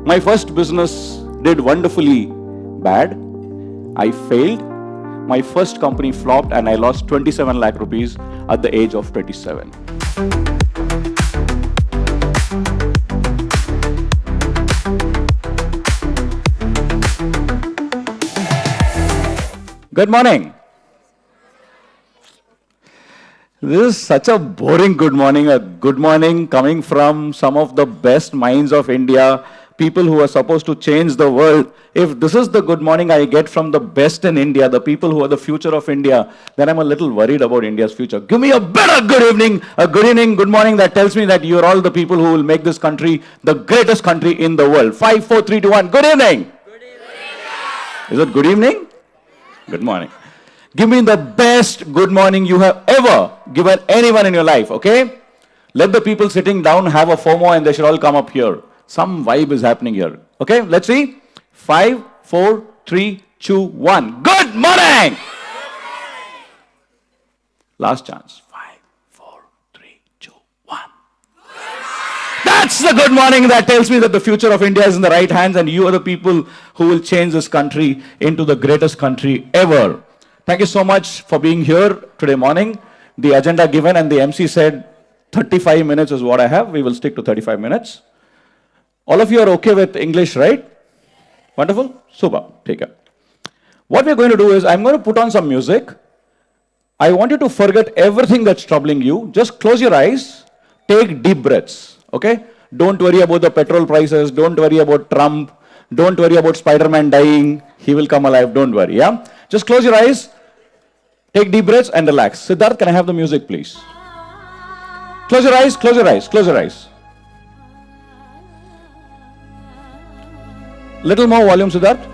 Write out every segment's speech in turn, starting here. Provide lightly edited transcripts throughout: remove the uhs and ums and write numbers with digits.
My first business did wonderfully bad. I failed. My first company flopped and I lost 27 lakh rupees at the age of 27. Good morning. This is such a boring good morning, a good morning coming from some of the best minds of India, people who are supposed to change the world. If this is the good morning I get from the best in India, the people who are the future of India, then I'm a little worried about India's future. Give me a better good evening, good morning that tells me that you're all the people who will make this country the greatest country in the world. 5, 4, 3, 2, 1. Good evening. Good evening. Is it good evening? Good morning. Give me the best good morning you have ever given anyone in your life, okay? Let the people sitting down have a FOMO and they should all come up here. Some vibe is happening here. Okay, let's see. 5, 4, 3, 2, 1. Good morning! Last chance. 5, 4, 3, 2, 1. That's the good morning that tells me that the future of India is in the right hands and you are the people who will change this country into the greatest country ever. Thank you so much for being here today morning. The agenda given and the MC said 35 minutes is what I have. We will stick to 35 minutes. All of you are okay with English, right? Wonderful? Super. Take care. What we're going to do is I'm going to put on some music. I want you to forget everything that's troubling you. Just close your eyes. Take deep breaths. Okay? Don't worry about the petrol prices. Don't worry about Trump. Don't worry about Spider-Man dying. He will come alive. Don't worry. Yeah? Just close your eyes. Take deep breaths and relax. Siddharth, can I have the music, please? Close your eyes, close your eyes, close your eyes. Little more volume, Siddharth.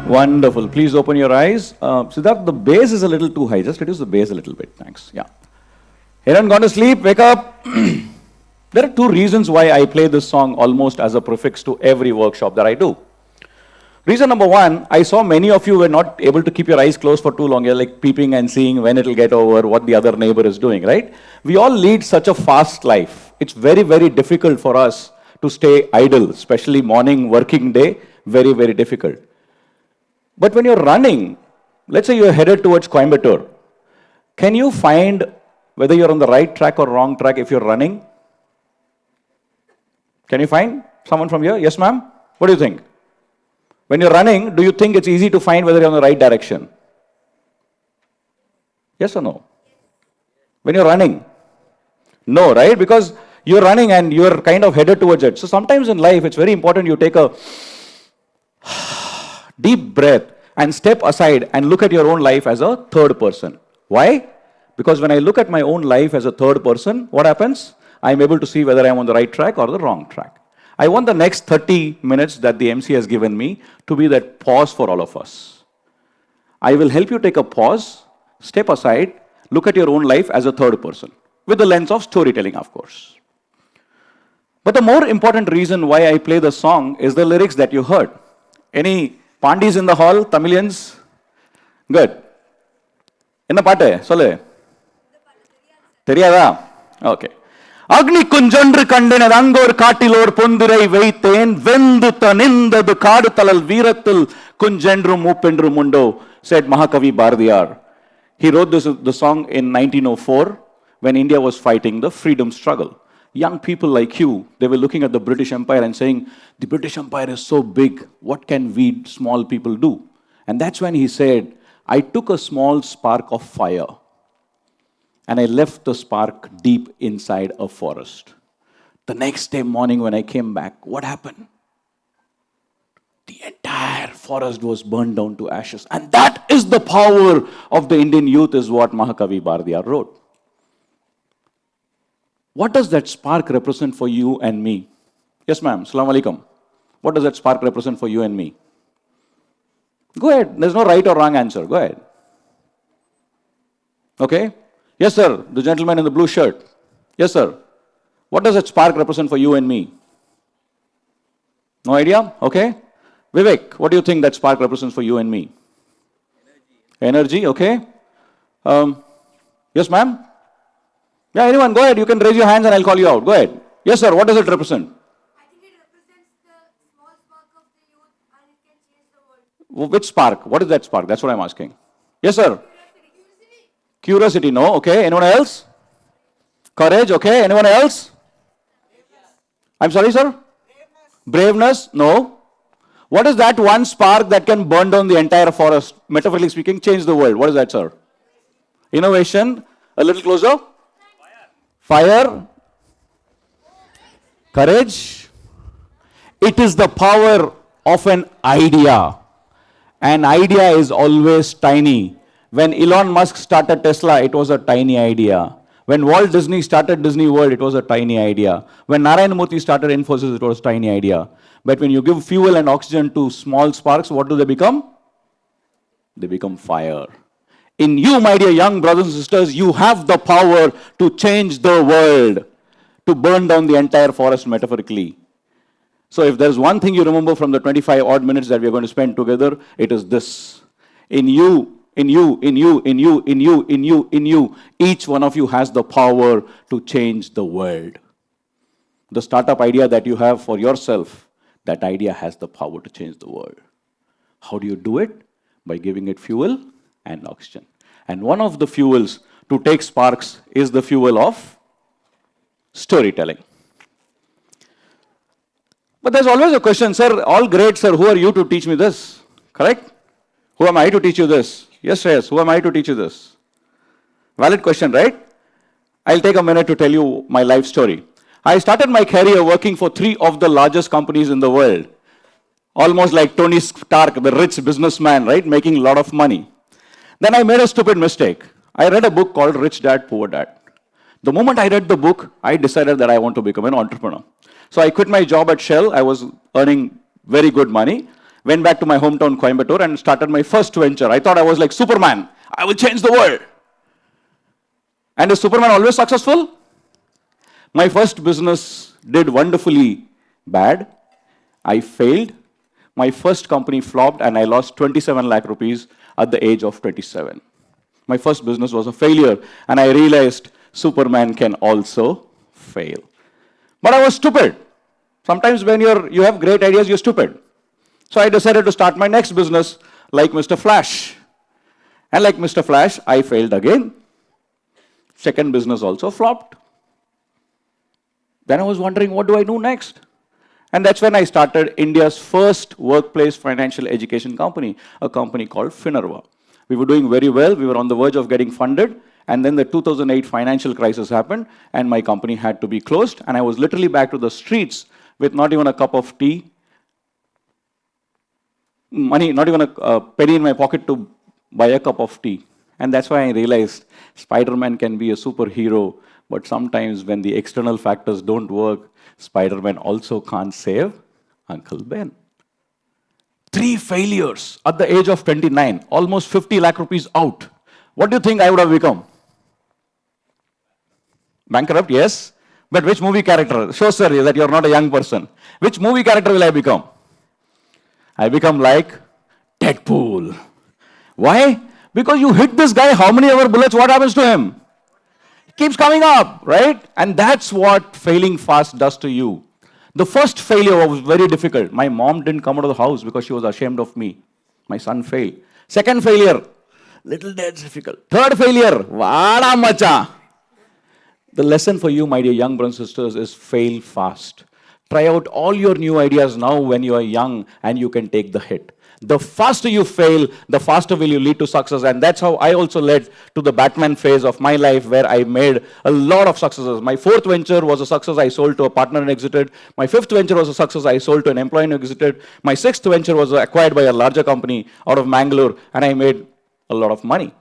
Wonderful. Please open your eyes. Siddharth, the bass is a little too high. Just reduce the bass a little bit. Thanks. Yeah. Anyone gone to sleep? Wake up. There are two reasons why I play this song almost as a prefix to every workshop that I do. Reason number one, I saw many of you were not able to keep your eyes closed for too long. You're like peeping and seeing when it'll get over, what the other neighbor is doing, right? We all lead such a fast life. It's very, very difficult for us to stay idle, especially morning working day. Very, very difficult. But when you're running, let's say you're headed towards Coimbatore, can you find whether you're on the right track or wrong track if you're running? Can you find someone from here? Yes, ma'am? What do you think? When you're running, do you think it's easy to find whether you're on the right direction? Yes or no? When you're running? No, right? Because you're running and you're kind of headed towards it. So sometimes in life, it's very important you take a deep breath and step aside and look at your own life as a third person. Why? Because when I look at my own life as a third person, what happens? I'm able to see whether I'm on the right track or the wrong track. I want the next 30 minutes that the MC has given me to be that pause for all of us. I will help you take a pause, step aside, look at your own life as a third person, with the lens of storytelling, of course. But the more important reason why I play the song is the lyrics that you heard. Any Pandis in the hall, Tamilians? Good. என்ன பாட்டு சொல்லு தெரியாதா okay அக்னி குஞ்சொன்று கண்டினது Angkor காட்டிலோர் பொந்திரை வைத்தேன் வெந்து தனிந்தது காடு தளல் வீரத்தில் குஞ்சென்றும் மூப்பென்றும் உண்டோ said Mahakavi Bharatiyar. He wrote the song in 1904 when India was fighting the freedom struggle. Young people like you, they were looking at the British Empire and saying, the British Empire is so big, what can we small people do? And that's when he said, I took a small spark of fire and I left the spark deep inside a forest. The next day morning when I came back, what happened? The entire forest was burned down to ashes. And that is the power of the Indian youth, is what Mahakavi Bharatiyar wrote. What does that spark represent for you and me? Yes, ma'am. Assalamu alaikum. What does that spark represent for you and me? Go ahead. There's no right or wrong answer. Go ahead. Okay? Yes, sir. The gentleman in the blue shirt. Yes, sir. What does that spark represent for you and me? No idea? Okay. Vivek, what do you think that spark represents for you and me? Energy. Okay. Yes, ma'am. Yeah, anyone, go ahead. You can raise your hands and I'll call you out. Go ahead. Yes, sir. What does it represent? I think it represents the small spark of the youth and it can change the world. Which spark? What is that spark? That's what I'm asking. Yes, sir. Curiosity. Curiosity, no. Okay. Anyone else? Courage, okay. Anyone else? I'm sorry, sir? Braveness, no. What is that one spark that can burn down the entire forest? Metaphorically speaking, change the world. What is that, sir? Innovation. A little closer. Fire. Courage. It is the power of an idea. An idea is always tiny. When Elon Musk started Tesla, it was a tiny idea. When Walt Disney started Disney World, it was a tiny idea. When Narayana Murthy started Infosys, it was a tiny idea. But when you give fuel and oxygen to small sparks, what do they become? They become fire. In you, my dear young brothers and sisters, you have the power to change the world, to burn down the entire forest metaphorically. So if there's one thing you remember from the 25 odd minutes that we are going to spend together, it is this. In you, each one of you has the power to change the world. The startup idea that you have for yourself, that idea has the power to change the world. How do you do it? By giving it fuel and oxygen. And one of the fuels to take sparks is the fuel of storytelling. But there's always a question, sir, all great, sir, who are you to teach me this? Correct? Who am I to teach you this? Yes, yes, who am I to teach you this? Valid question, right? I'll take a minute to tell you my life story. I started my career working for 3 of the largest companies in the world. Almost like Tony Stark, the rich businessman, right? Making a lot of money. Then I made a stupid mistake. I read a book called Rich Dad, Poor Dad. The moment I read the book, I decided that I want to become an entrepreneur. So I quit my job at Shell. I was earning very good money. Went back to my hometown, Coimbatore, and started my first venture. I thought I was like Superman. I will change the world. And is Superman always successful? My first business did wonderfully bad. I failed. My first company flopped and I lost 27 lakh rupees at the age of 27. My first business was a failure and I realized Superman can also fail. But I was stupid. Sometimes when you have great ideas, you're stupid. So I decided to start my next business like Mr. Flash. And like Mr. Flash, I failed again. Second business also flopped. Then I was wondering, what do I do next? And that's when I started India's first workplace financial education company, a company called Finerva. We were doing very well. We were on the verge of getting funded. And then the 2008 financial crisis happened and my company had to be closed. And I was literally back to the streets with not even a cup of tea, money, not even a penny in my pocket to buy a cup of tea. And that's why I realized Spider-Man can be a superhero, but sometimes when the external factors don't work, Spider-Man also can't save Uncle Ben. 3 failures at the age of 29, almost 50 lakh rupees out. What do you think I would have become? Bankrupt, yes. But which movie character? Show, sir, that you're not a young person. Which movie character will I become? I become like Deadpool. Why? Because you hit this guy, how many ever bullets, what happens to him? Keeps coming up, right? And that's what failing fast does to you. The first failure was very difficult. My mom didn't come out of the house because she was ashamed of me. My son failed. Second failure, little that's difficult. Third failure, vada macha. The lesson for you, my dear young brothers and sisters, is fail fast. Try out all your new ideas now when you are young and you can take the hit. The faster you fail, the faster will you lead to success. And that's how I also led to the Batman phase of my life, where I made a lot of successes. My fourth venture was a success. I sold to a partner and exited. My fifth venture was a success. I sold to an employee and exited. My sixth venture was acquired by a larger company out of Mangalore, and I made a lot of money.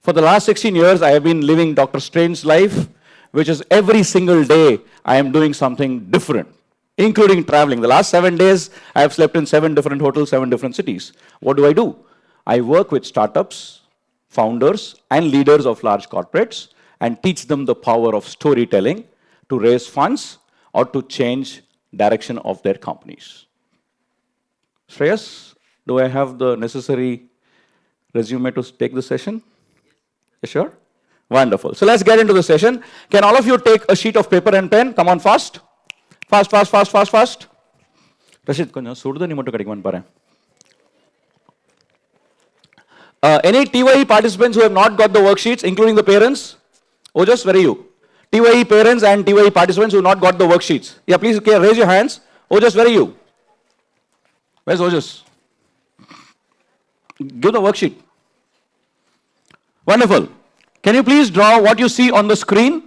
For the last 16 years, I have been living Dr. Strange's life, which is every single day I am doing something different, including traveling. The last 7 days, I have slept in 7 different hotels, 7 different cities. What do? I work with startups, founders, and leaders of large corporates and teach them the power of storytelling to raise funds or to change direction of their companies. Shreyas, do I have the necessary resume to take the session? You sure? Wonderful. So let's get into the session. Can all of you take a sheet of paper and pen? Come on, fast. Fast. Rashid, konja sudu ni motto kadikman pare. Any TiE participants who have not got the worksheets, including the parents? Ojas, where are you? TiE parents and TiE participants who have not got the worksheets. Yeah, please raise your hands. Ojas, where are you? Where's Ojas? Give the worksheet. Wonderful. Can you please draw what you see on the screen?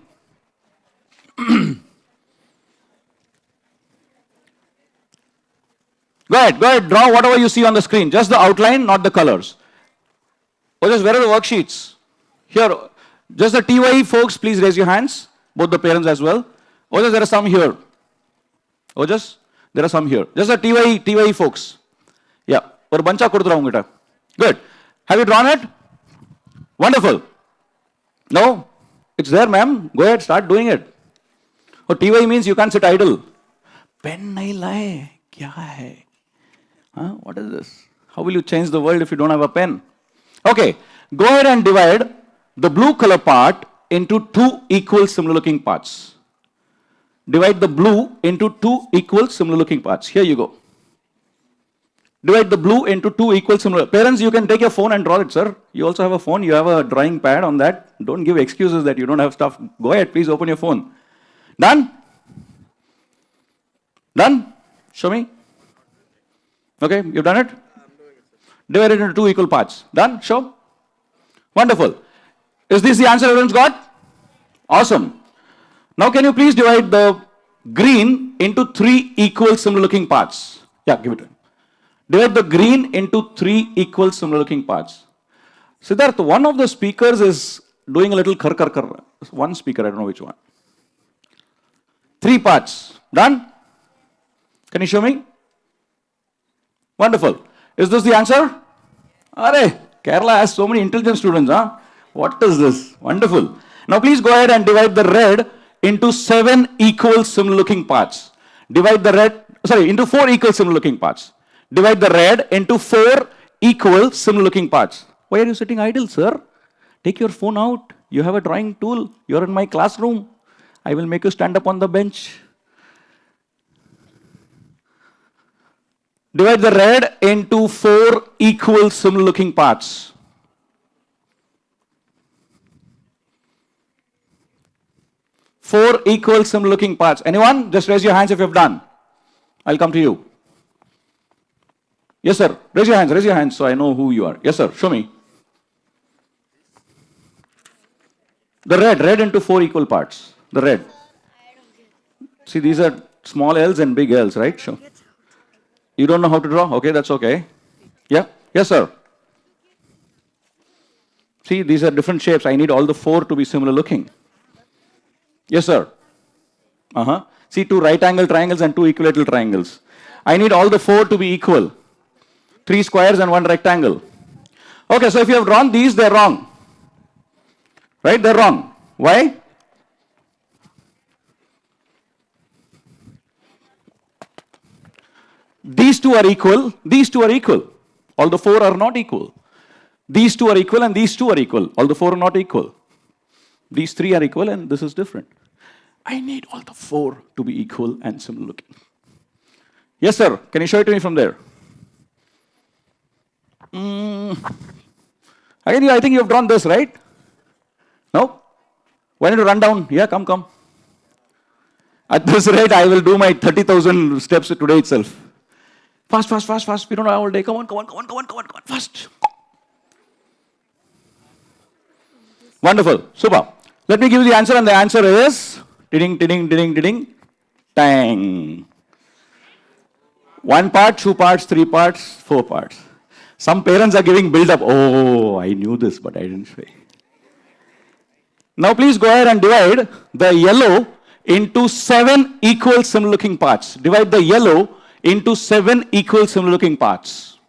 Go ahead, draw whatever you see on the screen. Just the outline, not the colors. Ojas, where are the worksheets? Here, just the TiE folks, please raise your hands. Both the parents as well. Ojas, there are some here. Ojas, there are some here. Just the TiE folks. Yeah, or bancha kudutraungita. Good. Have you drawn it? Wonderful. No? It's there, ma'am. Go ahead, start doing it. Or TiE means you can't sit idle. Pen nahi laye. Kya hai? Huh? What is this? How will you change the world if you don't have a pen? Okay, go ahead and divide the blue color part into 2 equal similar looking parts. Divide the blue into 2 equal similar looking parts. Here you go. Divide the blue into 2 equal similar. Parents, you can take your phone and draw it, sir. You also have a phone. You have a drawing pad on that. Don't give excuses that you don't have stuff. Go ahead, please open your phone. Done? Done? Show me. Okay, you've done it? Divide it into 2 equal parts. Done? Show. Wonderful. Is this the answer everyone's got? Awesome. Now can you please divide the green into 3 equal similar looking parts? Yeah, give it to him. Divide the green into 3 equal similar looking parts. Siddharth, one of the speakers is doing a little kar. One speaker, I don't know which one. 3 parts. Done? Can you show me? Wonderful. Is this the answer? Arey, Kerala has so many intelligent students, huh? What is this? Wonderful. Now please go ahead and divide the red into 7 equal similar looking parts. Divide the red, into 4 equal similar looking parts. Divide the red into 4 equal similar looking parts. Why are you sitting idle, sir? Take your phone out. You have a drawing tool. You're in my classroom. I will make you stand up on the bench. Divide the red into 4 equal similar looking parts. Four equal similar looking parts. Anyone? Just raise your hands if you've done. I'll come to you. Yes, sir. Raise your hands so I know who you are. Yes, sir. Show me. The red into 4 equal parts. The red. See, these are small L's and big L's, right? Show. You don't know how to draw? Okay, that's okay. Yeah? Yes, sir. See, these are different shapes. I need all the 4 to be similar looking. Yes, sir. See, 2 right angle triangles and 2 equilateral triangles. I need all the 4 to be equal. 3 squares and 1 rectangle. Okay, so if you have drawn these, they're wrong. Right? They're wrong. Why? These two are equal. These two are equal. All the four are not equal. These two are equal and these two are equal. All the four are not equal. These three are equal and this is different. I need all the four to be equal and similar looking. Yes, sir. Can you show it to me from there? Again, I think you have drawn this, right? No? Why don't you run down? Yeah, come. At this rate, I will do my 30,000 steps today itself. Fast. We don't have all day. Come on. Fast. Wonderful. Super. Let me give you the answer, and the answer is ding, tang. 1 part, 2 parts, 3 parts, 4 parts. Some parents are giving build up. Oh, I knew this, but I didn't say. Now please go ahead and divide the yellow into 7 equal similar looking parts. Divide the yellow into 7 equal similar looking parts.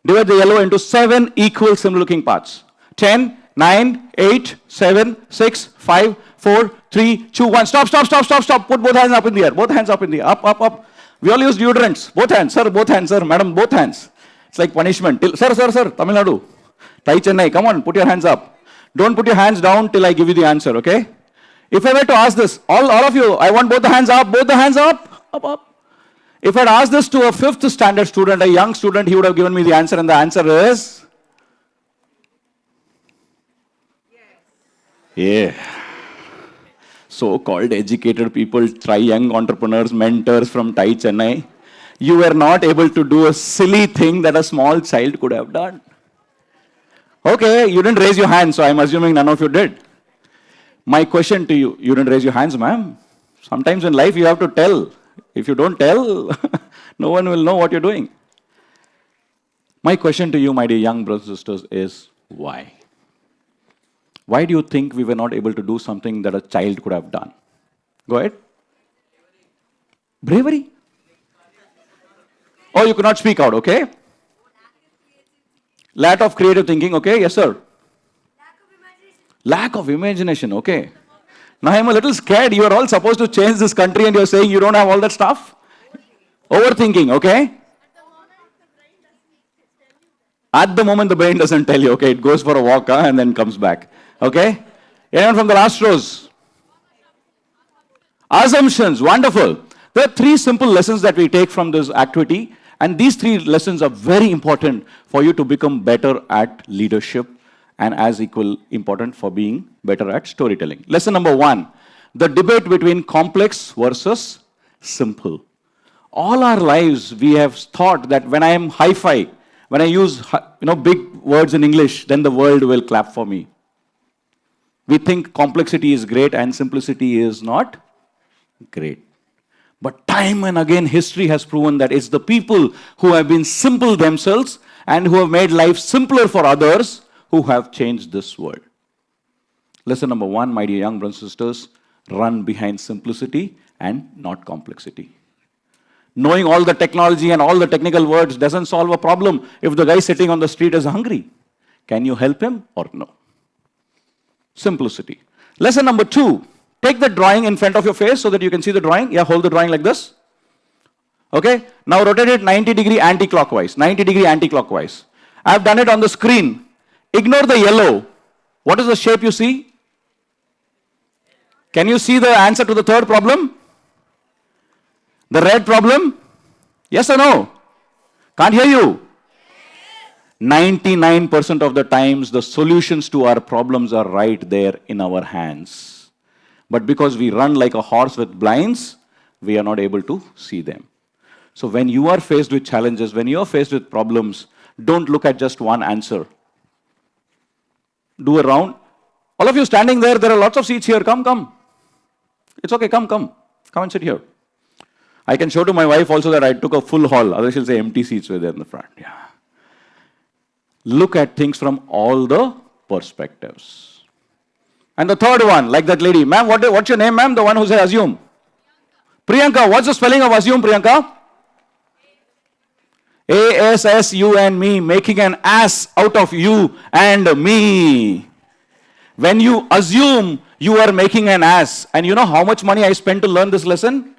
Divide the yellow into 7 equal similar looking parts. 10, 9, 8, 7, 6, 5, 4, 3, 2, 1. Stop. Put both hands up in the air. Both hands up in the air. Up. We all use deodorants. Both hands, sir, madam, both hands. It's like punishment. Sir, Tamil Nadu. TiE Chennai, come on, put your hands up. Don't put your hands down till I give you the answer, okay? If I were to ask this, all of you, I want both the hands up, up. If I'd asked this to a 5th standard student, a young student, he would have given me the answer, and the answer is? Yeah. So-called educated people, try young entrepreneurs, mentors from TiE Chennai. You were not able to do a silly thing that a small child could have done. Okay, you didn't raise your hand, so I'm assuming none of you did. My question to you, you didn't raise your hands, ma'am. Sometimes in life you have to tell. If you don't tell, no one will know what you're doing. My question to you, my dear young brothers and sisters, is why? Why do you think we were not able to do something that a child could have done? Go ahead. Bravery? Oh, you could not speak out, okay? Lack of creative thinking, okay? Yes, sir. Lack of imagination, okay. Now I'm a little scared. You are all supposed to change this country and you're saying you don't have all that stuff? Overthinking, okay? At the moment the brain doesn't tell you, okay? It goes for a walk and then comes back. Okay? Anyone from the last rows? Assumptions, wonderful. There are 3 simple lessons that we take from this activity, and these 3 lessons are very important for you to become better at leadership and as equal important for being better at storytelling. Lesson number 1, the debate between complex versus simple. All our lives we have thought that when I am hi-fi, when I use big words in English, then the world will clap for me. We think complexity is great and simplicity is not great. But time and again, history has proven that it's the people who have been simple themselves and who have made life simpler for others who have changed this world. Lesson number 1, my dear young brothers and sisters, run behind simplicity and not complexity. Knowing all the technology and all the technical words doesn't solve a problem if the guy sitting on the street is hungry. Can you help him or no? Simplicity. Lesson number 2, take the drawing in front of your face so that you can see the drawing. Yeah, hold the drawing like this. Okay, now rotate it 90 degree anti-clockwise. 90 degree anti-clockwise. I have done it on the screen. Ignore the yellow. What is the shape you see? Can you see the answer to the 3rd problem? The red problem? Yes or no? Can't hear you. 99% of the times the solutions to our problems are right there in our hands. But because we run like a horse with blinds, we are not able to see them. So when you are faced with challenges, when you are faced with problems, don't look at just one answer. Do a round. All of you standing there, there are lots of seats here. Come. It's okay, come and sit here. I can show to my wife also that I took a full hall. Otherwise she'll say empty seats were there in the front. Yeah. Look at things from all the perspectives. And the 3rd one, like that lady. Ma'am, what's your name, ma'am? The one who said assume. Priyanka. What's the spelling of assume, Priyanka? ASS, you and me, making an ass out of you and me. When you assume you are making an ass, and you know how much money I spent to learn this lesson?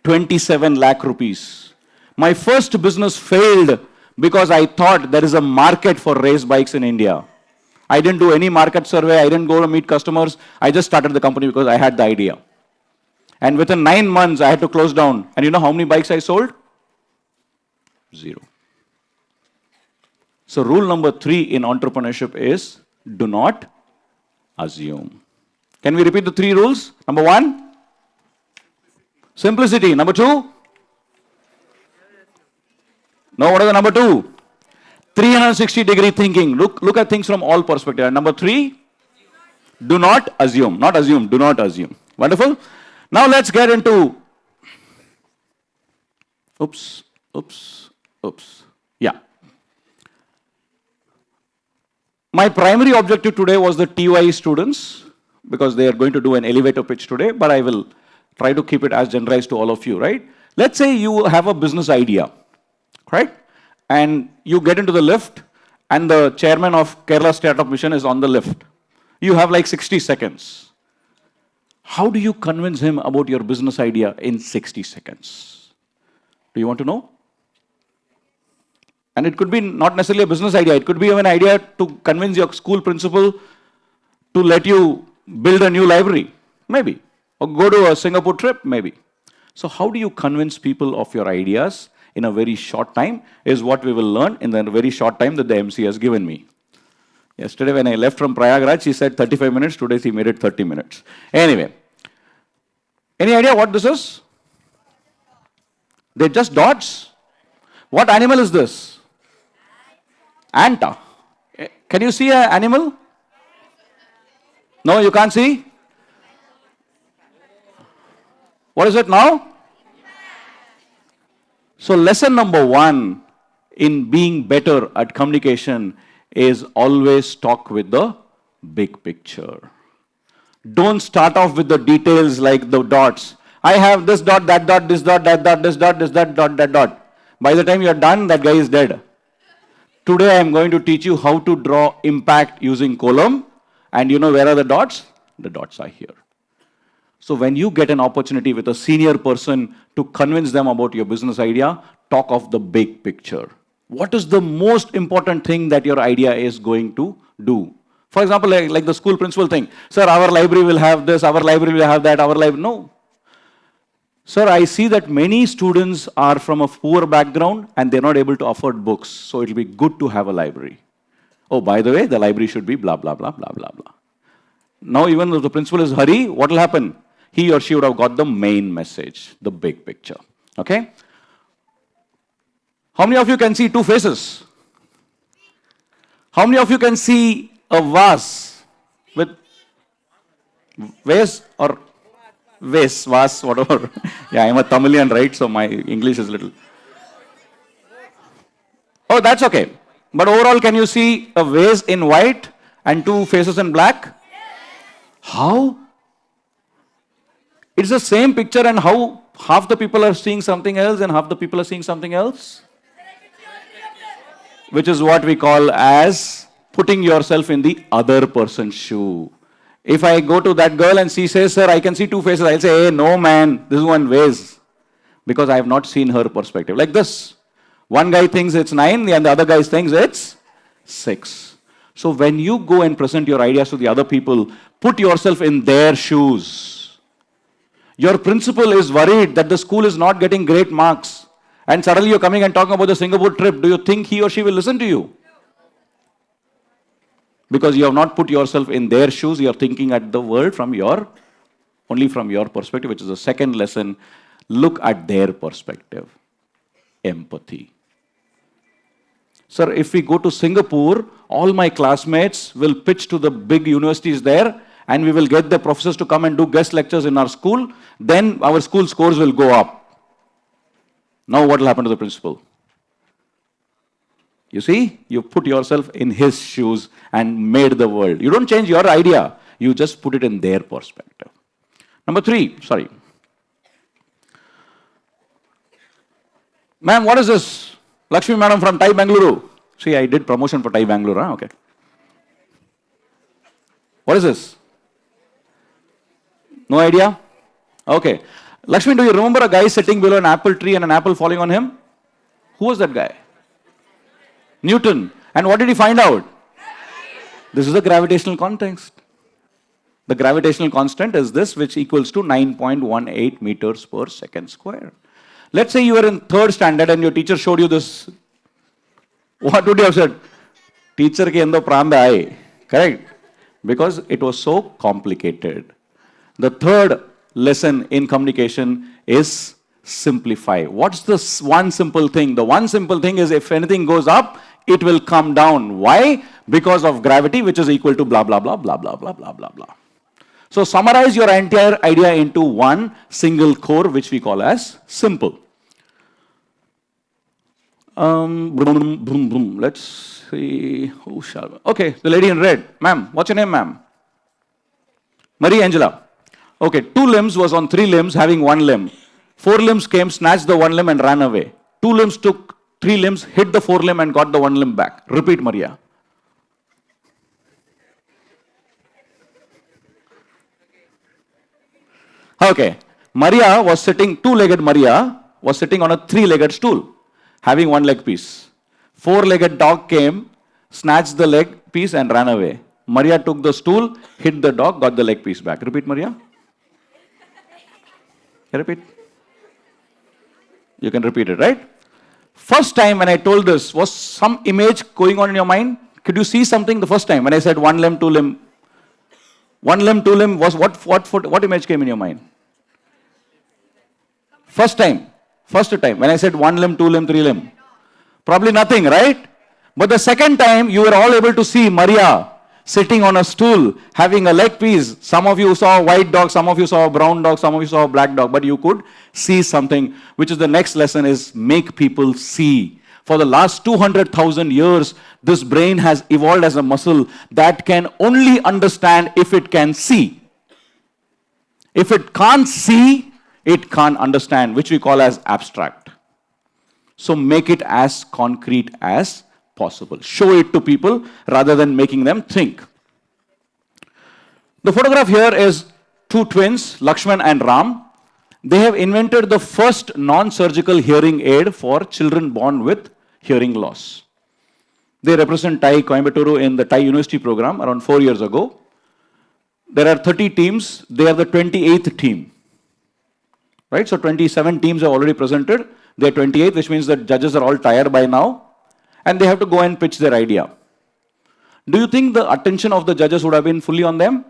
27 lakh rupees. My first business failed because I thought there is a market for race bikes in India. I didn't do any market survey. I didn't go to meet customers. I just started the company because I had the idea. And within 9 months, I had to close down. And you know how many bikes I sold? 0. So rule number 3 in entrepreneurship is do not assume. Can we repeat the 3 rules? Number 1, simplicity. Number 2, no, what is the number 2? 360-degree thinking. Look at things from all perspectives. And number 3, do not assume. Not assume, do not assume. Wonderful. Now let's get into, oops. Yeah. My primary objective today was the TiE students, because they are going to do an elevator pitch today, but I will try to keep it as generalized to all of you, right? Let's say you have a business idea, right? And you get into the lift, and the chairman of Kerala Startup Mission is on the lift. You have like 60 seconds. How do you convince him about your business idea in 60 seconds? Do you want to know? And it could be not necessarily a business idea. It could be an idea to convince your school principal to let you build a new library, maybe. Or go to a Singapore trip, maybe. So how do you convince people of your ideas in a very short time is what we will learn in the very short time that the MC has given me. Yesterday when I left from Prayagraj, he said 35 minutes. Today he made it 30 minutes. Anyway. Any idea what this is? They're just dots. What animal is this? Ant. Can you see an animal? No, you can't see? What is it now? So lesson number 1 in being better at communication is always talk with the big picture. Don't start off with the details like the dots. I have this dot, that dot, this dot, that dot, this dot, this dot, that dot. By the time you are done, that guy is dead. Today I am going to teach you how to draw impact using column. And you know where are the dots? The dots are here. So when you get an opportunity with a senior person to convince them about your business idea, talk of the big picture. What is the most important thing that your idea is going to do? For example, like the school principal thing. Sir, our library will have this, our library will have that, our library. No. Sir, I see that many students are from a poor background and they're not able to afford books. So it'll be good to have a library. Oh, by the way, the library should be blah, blah, blah, blah, blah, blah. Now, even if the principal is hurry, what will happen? He or she would have got the main message, the big picture. Okay? How many of you can see 2 faces? How many of you can see a vase with vase or vase, whatever. Yeah, I'm a Tamilian, right? So my English is little. Oh, that's okay. But overall, can you see a vase in white and 2 faces in black? How? It's the same picture, and how half the people are seeing something else and half the people are seeing something else? Which is what we call as putting yourself in the other person's shoe. If I go to that girl and she says, sir, I can see 2 faces, I'll say, hey, no man, this is one vase. Because I have not seen her perspective. Like this. One guy thinks it's 9 and the other guy thinks it's 6. So when you go and present your ideas to the other people, put yourself in their shoes. Your principal is worried that the school is not getting great marks. And suddenly you're coming and talking about the Singapore trip. Do you think he or she will listen to you? Because you have not put yourself in their shoes. You're thinking at the world only from your perspective, which is the second lesson. Look at their perspective. Empathy. Sir, if we go to Singapore, all my classmates will pitch to the big universities there, and we will get the professors to come and do guest lectures in our school. Then our school scores will go up. Now what will happen to the principal? You see, you put yourself in his shoes and made the world. You don't change your idea. You just put it in their perspective. Number 3, sorry. Ma'am, what is this? Lakshmi Madam from TiE Bangalore. See, I did promotion for TiE Bangalore. Huh? Okay. What is this? No idea? Okay. Lakshmi, do you remember a guy sitting below an apple tree and an apple falling on him? Who was that guy? Newton. And what did he find out? This is the gravitational context. The gravitational constant is this, which equals to 9.18 meters per second square. Let's say you were in 3rd standard and your teacher showed you this. What would you have said? Teacher ke endo pranda aaye. Correct? Because it was so complicated. The 3rd lesson in communication is simplify. What's the one simple thing? The one simple thing is if anything goes up, it will come down. Why? Because of gravity, which is equal to blah, blah, blah, blah, blah, blah, blah, blah, blah. So summarize your entire idea into one single core, which we call as simple. Let's see. Who shall? Okay, the lady in red. Ma'am, what's your name, ma'am? Marie Angela. Okay, 2 limbs was on 3 limbs having 1 limb. 4 limbs came, snatched the 1 limb and ran away. 2 limbs took 3 limbs, hit the 4 limb and got the 1 limb back. Repeat, Maria. Okay, Maria was sitting, 2-legged Maria was sitting on a 3-legged stool, having 1 leg piece. 4-legged dog came, snatched the leg piece and ran away. Maria took the stool, hit the dog, got the leg piece back. Repeat, Maria. Repeat. You can repeat it, right? First time when I told this, was some image going on in your mind? Could you see something the first time when I said 1 limb, 2 limb? 1 limb, 2 limb was what image came in your mind? First time when I said 1 limb, 2 limb, 3 limb. Probably nothing, right? But the second time you were all able to see Maria sitting on a stool, having a leg piece. Some of you saw a white dog, some of you saw a brown dog, some of you saw a black dog, but you could see something, which is the next lesson is make people see. For the last 200,000 years, this brain has evolved as a muscle that can only understand if it can see. If it can't see, it can't understand, which we call as abstract. So make it as concrete as possible. Show it to people rather than making them think. The photograph here is 2 twins, Lakshman and Ram. They have invented the first non-surgical hearing aid for children born with hearing loss. They represent TiE Coimbatore in the TiE University program around 4 years ago. There are 30 teams. They are the 28th team. Right? So 27 teams have already presented. They are 28th, which means that judges are all tired by now. And they have to go and pitch their idea. Do you think the attention of the judges would have been fully on them?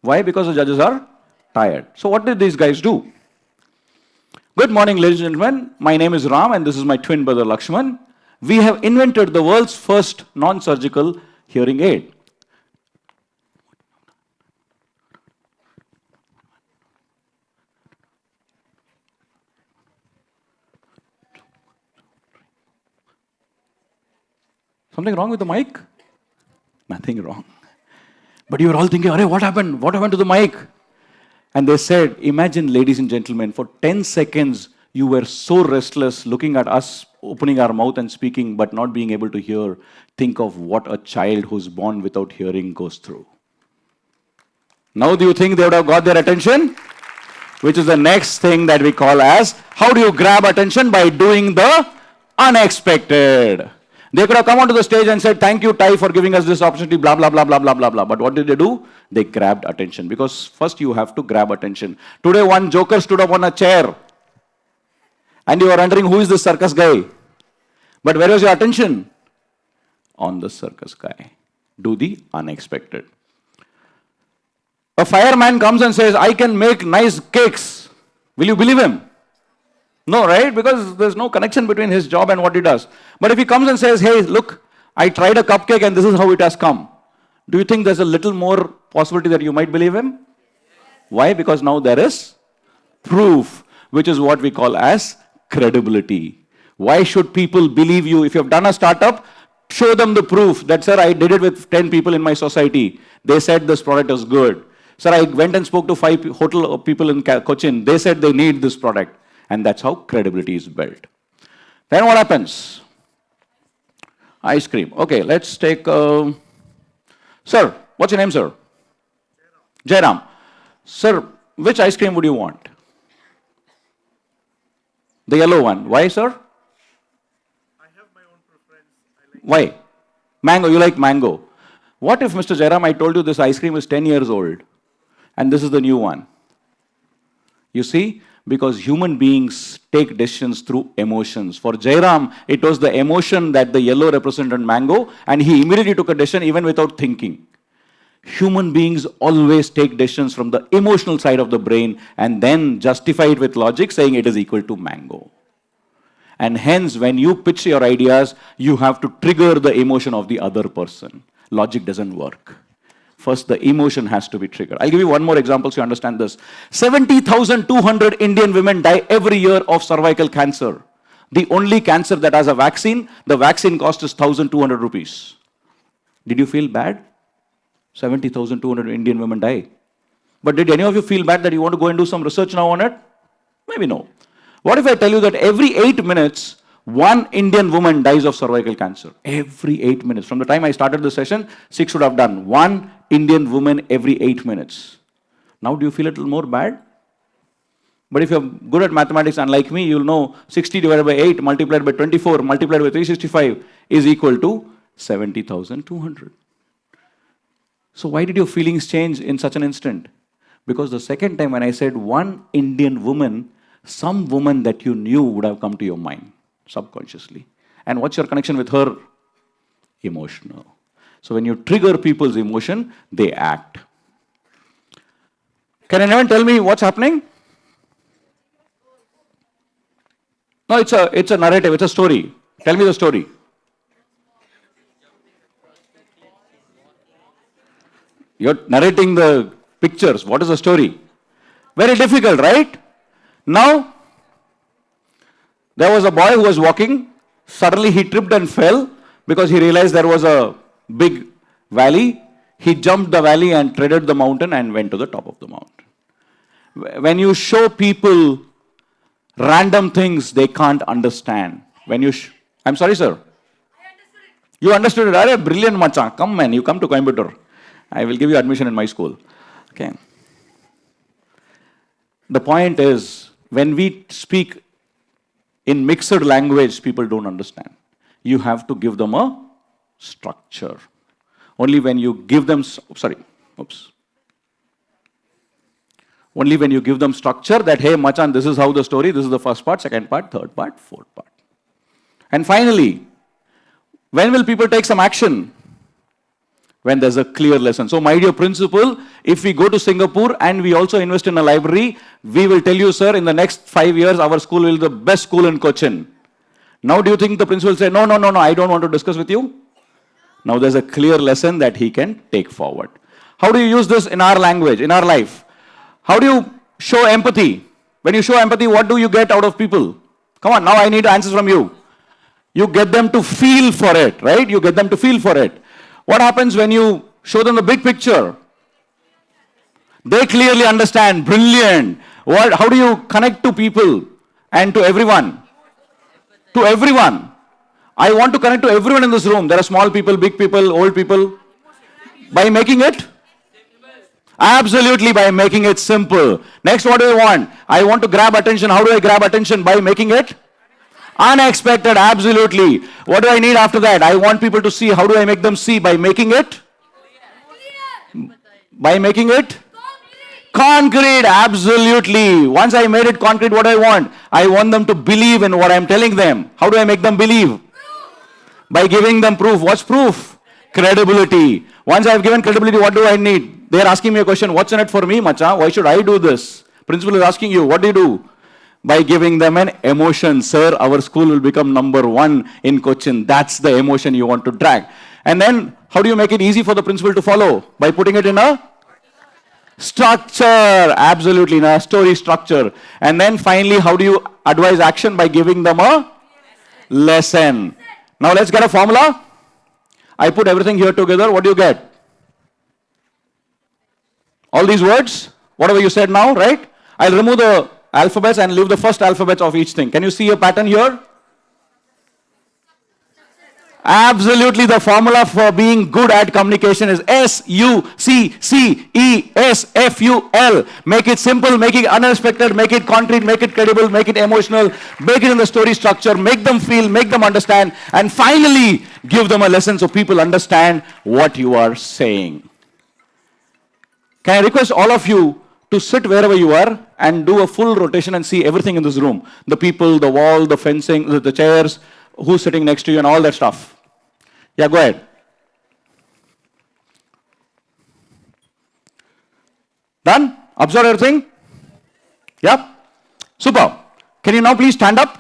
Why? Because the judges are tired. So what did these guys do? Good morning, ladies and gentlemen. My name is Ram and this is my twin brother Lakshman. We have invented the world's first non-surgical hearing aid. Something wrong with the mic? Nothing wrong. But you were all thinking, what happened? What happened to the mic? And they said, imagine, ladies and gentlemen, for 10 seconds, you were so restless looking at us, opening our mouth and speaking, but not being able to hear. Think of what a child who's born without hearing goes through. Now do you think they would have got their attention? Which is the next thing that we call as, how do you grab attention? By doing the unexpected. They could have come onto the stage and said, thank you, TiE, for giving us this opportunity, blah, blah, blah, blah, blah, blah, blah. But what did they do? They grabbed attention. Because first you have to grab attention. Today one joker stood up on a chair. And you are wondering, who is this circus guy? But where was your attention? On the circus guy. Do the unexpected. A fireman comes and says, I can make nice cakes. Will you believe him? No, right? Because there's no connection between his job and what he does. But if he comes and says, hey, look, I tried a cupcake and this is how it has come. Do you think there's a little more possibility that you might believe him? Why? Because now there is proof, which is what we call as credibility. Why should people believe you? If you have done a startup, show them the proof that, sir, I did it with 10 people in my society. They said this product is good. Sir, I went and spoke to 5 hotel people in Cochin. They said they need this product. And that's how credibility is built. Then what happens? Ice cream. Okay, let's take... Sir, what's your name, sir? Jairam. Sir, which ice cream would you want? The yellow one. Why, sir? I have my own preference. I like Why? Mango. You like mango. What if, Mr. Jairam, I told you this ice cream is 10 years old and this is the new one? You see? Because human beings take decisions through emotions. For Jairam, it was the emotion that the yellow represented mango, and he immediately took a decision even without thinking. Human beings always take decisions from the emotional side of the brain and then justify it with logic, saying it is equal to mango. And hence, when you pitch your ideas, you have to trigger the emotion of the other person. Logic doesn't work. First, the emotion has to be triggered. I'll give you one more example so you understand this. 70,200 Indian women die every year of cervical cancer. The only cancer that has a vaccine, the vaccine cost is 1,200 rupees. Did you feel bad? 70,200 Indian women die. But did any of you feel bad that you want to go and do some research now on it? Maybe no. What if I tell you that every 8 minutes, one Indian woman dies of cervical cancer? Every 8 minutes. From the time I started the session, 6 should have done. One Indian woman every 8 minutes. Now do you feel a little more bad? But if you're good at mathematics, unlike me, you'll know 60 divided by 8 multiplied by 24 multiplied by 365 is equal to 70,200. So why did your feelings change in such an instant? Because the second time when I said one Indian woman, some woman that you knew would have come to your mind subconsciously. And what's your connection with her? Emotional. So when you trigger people's emotion, they act. Can anyone tell me what's happening? No, it's a narrative, it's a story. Tell me the story. You're narrating the pictures. What is the story? Very difficult, right? Now, there was a boy who was walking. Suddenly he tripped and fell because he realized there was a big valley. He jumped the valley and treaded the mountain and went to the top of the mountain. When you show people random things they can't understand. I'm sorry, sir. I understood it. You understood it. Are brilliant, macha. Come, man. You come to Coimbatore. I will give you admission in my school. Okay. The point is, when we speak in mixed language, people don't understand. You have to give them a structure. Only when you give them, Only when you give them structure that, hey, Machan, this is how the story, this is the first part, second part, third part, fourth part. And finally, when will people take some action? When there's a clear lesson. So my dear principal, if we go to Singapore and we also invest in a library, we will tell you, sir, in the next 5 years, our school will be the best school in Cochin. Now do you think the principal will say, no, I don't want to discuss with you? Now there's a clear lesson that he can take forward. How do you use this in our language, in our life? How do you show empathy? When you show empathy, what do you get out of people? Come on, now I need answers from you. You get them to feel for it, right? You get them to feel for it. What happens when you show them the big picture? They clearly understand. Brilliant. How do you connect to people and to everyone? To everyone. I want to connect to everyone in this room. There are small people, big people, old people. By making it? Absolutely, by making it simple. Next, what do I want? I want to grab attention. How do I grab attention? By making it unexpected. Absolutely. What do I need after that? I want people to see. How do I make them see? By making it? By making it? Concrete. Absolutely. Once I made it concrete, what do I want? I want them to believe in what I'm telling them. How do I make them believe? By giving them proof. What's proof? Credibility. Once I've given credibility, what do I need? They're asking me a question. What's in it for me, macha? Why should I do this? Principal is asking you. What do you do? By giving them an emotion. Sir, our school will become #1 in Cochin. That's the emotion you want to drag. And then, how do you make it easy for the principal to follow? By putting it in a structure. Absolutely, in a story structure. And then finally, how do you advise action? By giving them a lesson. Now let's get a formula. I put everything here together. What do you get? All these words, whatever you said now, right? I'll remove the alphabets and leave the first alphabets of each thing. Can you see a pattern here? Absolutely, the formula for being good at communication is SUCCESFUL. Make it simple, make it unexpected, make it concrete, make it credible, make it emotional, make it in the story structure, make them feel, make them understand, and finally give them a lesson so people understand what you are saying. Can I request all of you to sit wherever you are and do a full rotation and see everything in this room? The people, the wall, the fencing, the chairs, who's sitting next to you and all that stuff. Yeah, go ahead. Done? Observe everything? Yep. Super. Can you now please stand up?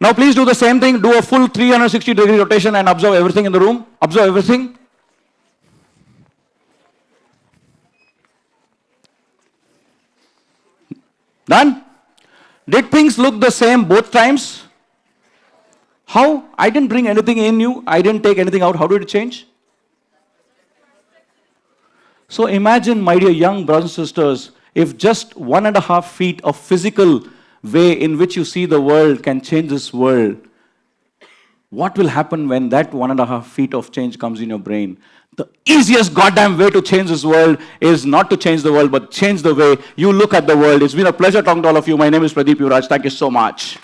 Now please do the same thing. Do a full 360-degree rotation and observe everything in the room. Observe everything. Done? Did things look the same both times? How? I didn't bring anything in you. I didn't take anything out. How did it change? So imagine, my dear young brothers and sisters, if just 1.5 feet of physical way in which you see the world can change this world, what will happen when that 1.5 feet of change comes in your brain? The easiest goddamn way to change this world is not to change the world, but change the way you look at the world. It's been a pleasure talking to all of you. My name is Pradeep Yuvaraj. Thank you so much.